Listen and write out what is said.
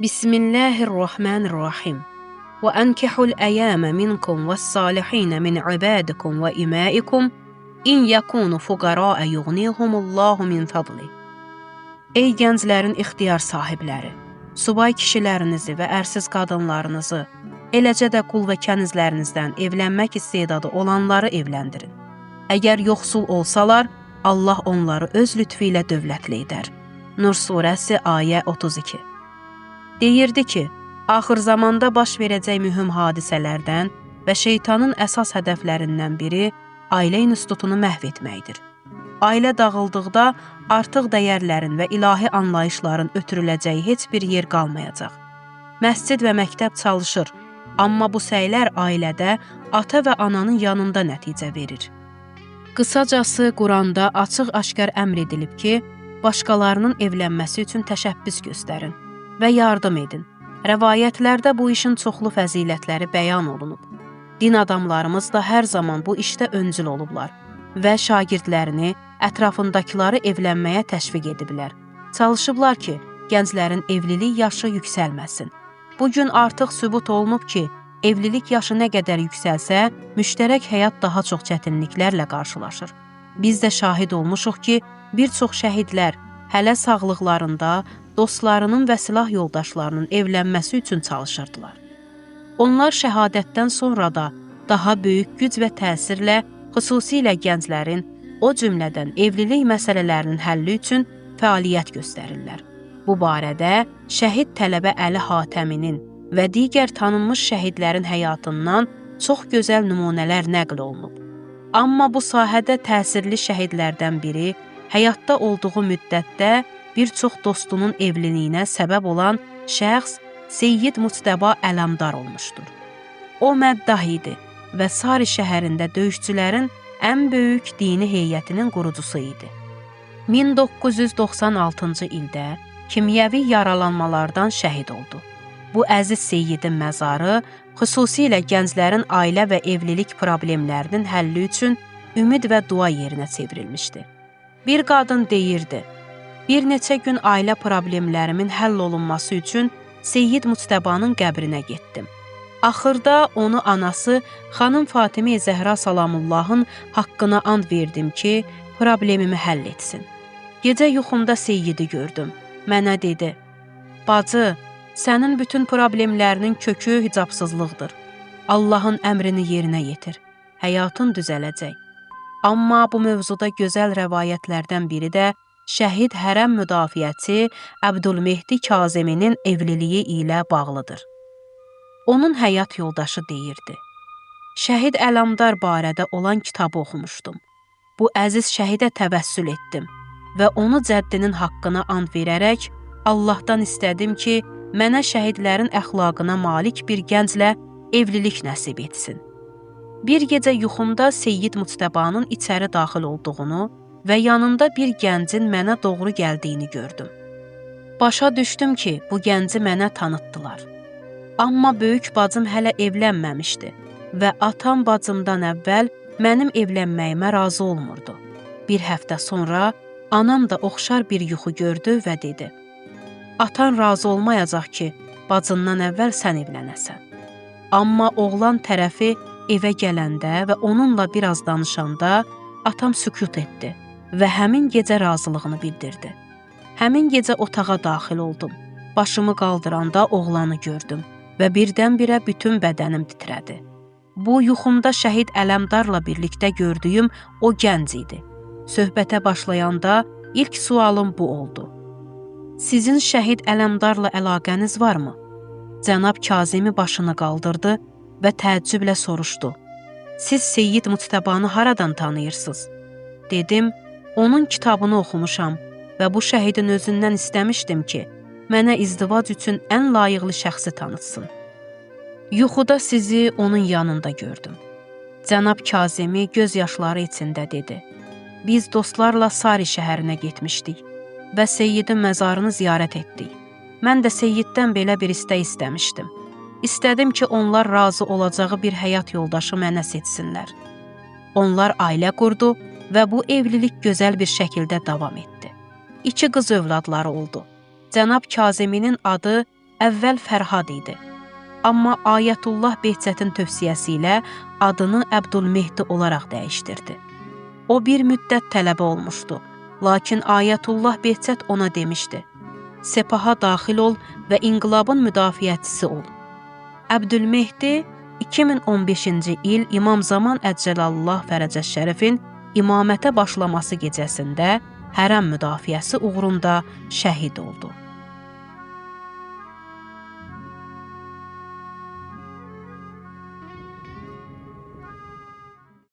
Bismillahirrahmanirrahim. وَأَنْكِحُوا الْأَيَامَ مِنْكُمْ وَالصَّالِحِينَ مِنْ عِبَادِكُمْ وَإِمَائِكُمْ إِنْ يَكُونُوا فُقَرَاءَ يُغْنِيهُمُ اللّٰهُ مِنْ فَضْلِهِ. Ey gənclərin ixtiyar sahibləri, subay kişilərinizi və ərsiz qadınlarınızı, eləcə də qul və kənizlərinizdən evlənmək istedadı olanları evləndirin. Əgər yoxsul olsalar, Allah onları öz lütfü ilə dövlətli edər. Nur surəsi ayə 32. Deyirdi ki, axır zamanda baş verəcək mühüm hadisələrdən və şeytanın əsas hədəflərindən biri ailə institutunu məhv etməkdir. Ailə dağıldıqda artıq dəyərlərin və ilahi anlayışların ötürüləcəyi heç bir yer qalmayacaq. Məscid və məktəb çalışır, amma bu səylər ailədə ata və ananın yanında nəticə verir. Qısacası, Quranda açıq-aşkar əmr edilib ki, başqalarının evlənməsi üçün təşəbbüs göstərin və yardım edin. Rəvayətlərdə bu işin çoxlu fəzilətləri bəyan olunub. Din adamlarımız da hər zaman bu işdə öncül olublar və şagirdlərini, ətrafındakıları evlənməyə təşviq ediblər. Çalışıblar ki, gənclərin evlilik yaşı yüksəlməsin. Bugün artıq sübut olunub ki, evlilik yaşı nə qədər yüksəlsə, müştərək həyat daha çox çətinliklərlə qarşılaşır. Biz də şahid olmuşuq ki, bir çox şəhidlər hələ sağlıqlarında dostlarının və silah yoldaşlarının evlənməsi üçün çalışırdılar. Onlar şəhadətdən sonra da daha böyük güc və təsirlə xüsusilə gənclərin, o cümlədən evlilik məsələlərinin həlli üçün fəaliyyət göstərirlər. Bu barədə şəhid tələbə Əli Hatəminin və digər tanınmış şəhidlərin həyatından çox gözəl nümunələr nəql olunub. Amma bu sahədə təsirli şəhidlərdən biri həyatda olduğu müddətdə bir çox dostunun evliliyinə səbəb olan şəxs Seyyid Muctəba Ələmdar olmuşdur. O məddah idi və Sari şəhərində döyüşçülərin ən böyük dini heyətinin qurucusu idi. 1996-cı ildə kimyəvi yaralanmalardan şəhid oldu. Bu əziz seyyidin məzarı xüsusilə gənclərin ailə və evlilik problemlərinin həlli üçün ümid və dua yerinə çevrilmişdi. Bir qadın deyirdi, bir neçə gün ailə problemlərimin həll olunması üçün Seyyid Muctəbanın qəbrinə getdim. Axırda onu anası xanım Fatimə Zəhra Salamullahın haqqına and verdim ki, problemimi həll etsin. Gecə yuxumda Seyyidi gördüm. Mənə dedi, bacı, sənin bütün problemlərinin kökü hicabsızlıqdır. Allahın əmrini yerinə yetir. Həyatın düzələcək. Amma bu mövzuda gözəl rəvayətlərdən biri də şəhid hərəm müdafiəçi Əbdülmehdi Kazeminin evliliyi ilə bağlıdır. Onun həyat yoldaşı deyirdi, şəhid Ələmdar barədə olan kitabı oxumuşdum. Bu əziz şəhidə təvəssül etdim və onu cəddinin haqqına and verərək Allahdan istədim ki, mənə şəhidlərin əxlaqına malik bir gənclə evlilik nəsib etsin. Bir gecə yuxumda Seyyid Muctəbanın içəri daxil olduğunu və yanında bir gəncin mənə doğru gəldiyini gördüm. Başa düşdüm ki, bu gənci mənə tanıtdılar. Amma böyük bacım hələ evlənməmişdi və atam bacımdan əvvəl mənim evlənməyimə razı olmurdu. Bir həftə sonra anam da oxşar bir yuxu gördü və dedi, atan razı olmayacaq ki, bacından əvvəl sən evlənəsən. Amma oğlan tərəfi evə gələndə və onunla biraz danışanda atam sükut etdi və həmin gecə razılığını bildirdi. Həmin gecə otağa daxil oldum. Başımı qaldıranda oğlanı gördüm və birdən-birə bütün bədənim titrədi. Bu, yuxumda şəhid Ələmdarla birlikdə gördüyüm o gənc idi. Söhbətə başlayanda ilk sualım bu oldu. Sizin şəhid Ələmdarla əlaqəniz varmı? Cənab Kazemi başını qaldırdı və təəccüblə soruşdu. Siz Seyyid Muctəbanı haradan tanıyırsınız? Dedim, onun kitabını oxumuşam və bu şəhidin özündən istəmişdim ki, mənə izdivac üçün ən layiqli şəxsi tanıtsın. Yuxuda sizi onun yanında gördüm. Cənab Kazemi göz yaşları içində dedi. Biz dostlarla Sari şəhərinə getmişdik və Seyyidin məzarını ziyarət etdik. Mən də Seyyiddən belə bir istək istəmişdim. İstədim ki, onlar razı olacağı bir həyat yoldaşı mənə seçsinlər. Onlar ailə qurdu və bu evlilik gözəl bir şəkildə davam etdi. 2 qız övladları oldu. Cənab Kazeminin adı Əvvəl Fərhad idi. Amma Ayətullah Behçətin tövsiyəsi ilə adını Əbdülmehdi olaraq dəyişdirdi. O bir müddət tələbə olmuşdu, lakin Ayətullah Behçət ona demişdi: "Sepaha daxil ol və inqilabın müdafiəçisi ol." Əbdülmehdi 2015-ci il İmam Zaman Əccəlallah Fərəcəs Şərifin imamətə başlaması gecəsində hərəm müdafiəsi uğrunda şəhid oldu.